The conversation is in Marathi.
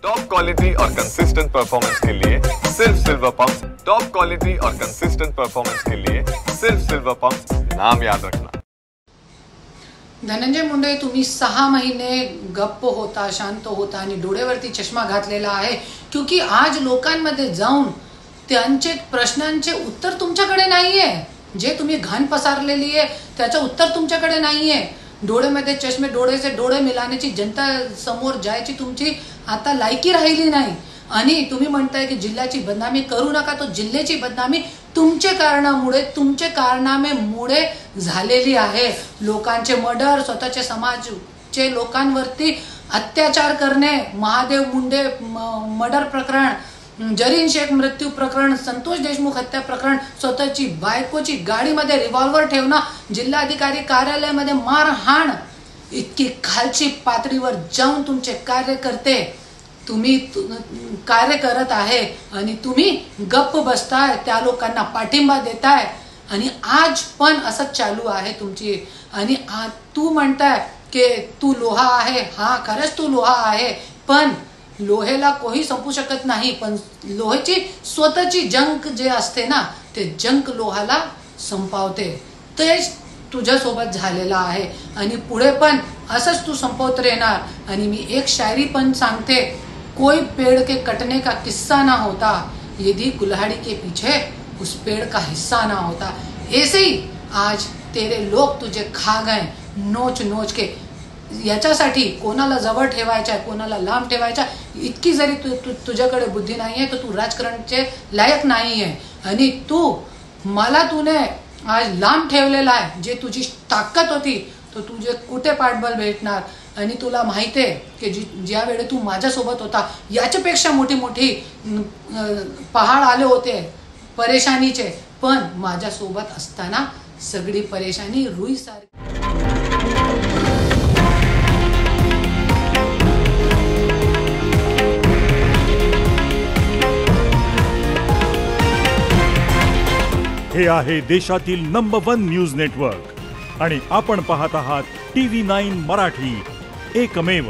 टॉप क्वालिटी और कंसिस्टेंट परफॉर्मेंस के लिए सिर्फ सिल्वर पंप्स। टॉप क्वालिटी और कंसिस्टेंट परफॉर्मेंस के लिए सिर्फ सिल्वर पंप्स, नाम याद रखना। धनंजय मुंडे, तुम्ही 6 महिने गप्प होता, शांत होता आणि डोळ्यावरती चष्मा घातलेला आहे, क्योंकि आज लोकांमध्ये जाऊन त्यांचे प्रश्नांचे उत्तर तुमच्याकडे नाहीये। जे तुम्ही घाण पसारलेली आहे त्याचं उत्तर तुमच्याकडे नाहीये। डोळ्यामध्ये चष्मे, डोळ्याचे डोळे मिलाण्याची, जनता समोर जायची तुमची आता लायकी राहिली नाही। आणि तुम्ही म्हणताय की जिल्ह्याची बदनामी करू नका, तो जिल्ह्याची बदनामी तुमचे कारणामुळे, तुमचे कारनामेमुळे झालेली आहे। लोकांचे मर्डर, स्वतःच्या समाजाचे लोकांवरती अत्याचार करणे, महादेव मुंडे मर्डर प्रकरण, जरीन शेख मृत्यू प्रकरण, संतोष देशमुख हत्या प्रकरण, स्वतःची बायकोची गाडीमध्ये रिव्हॉल्वर ठेवणं, जिल्हाधिकारी कार्यालयामध्ये मारहाण, इतकी खालची पातळीवर जाऊन तुमचे कार्यकर्ते तुम्ही कार्य करत आहे आणि तुम्ही गप्प बसताय, त्या लोकांना पाठिंबा देताय आणि आज पण असंच चालू आहे तुमची। आणि तू म्हणताय की तू लोहा आहे, हा खरंच तू लोहा आहे, पण लोहेला कोही संपू शकत नाही, पण लोहेची स्वतःची जंक जे असते ना, ते जंक लोहाला संपवते। तेच तुझ्या सोबत झालेला आहे आणि पुढे पण असंच तू संपवत राहणार। आणि मी एक शायरी पण सांगते, कोई पेड़ के कटने का किस्सा ना होता, यदि कुल्हाड़ी के पीछे उस पेड़ का हिस्सा ना होता। ऐसे ही आज तेरे लोग तुझे खा गए नोच नोच के। याच्यासाठी कोणाला जवळ ठेवायचं, कोणाला लांब ठेवायचं, इतकी जरी तुझ्याकडे बुद्धी नाहीये तर तू राजकारणाचे लायक नाहीये। आणि मला तूने आज लांब ठेवलेला आहे, जे तुझी ताकद होती तो तुझे कुठे पाठबळ भेटणार। आणि तुला माहिती आहे की ज्या वेळी तू माझ्यासोबत होता, याच्यापेक्षा मोठी मोठी पहाड आले होते परेशानीचे, पण माझ्यासोबत असताना सगळी परेशानी रुईसारखी। हे आहे देशातील नंबर 1 न्यूज नेटवर्क आणि आपण पाहत आहात TV9 मराठी, एकमेव।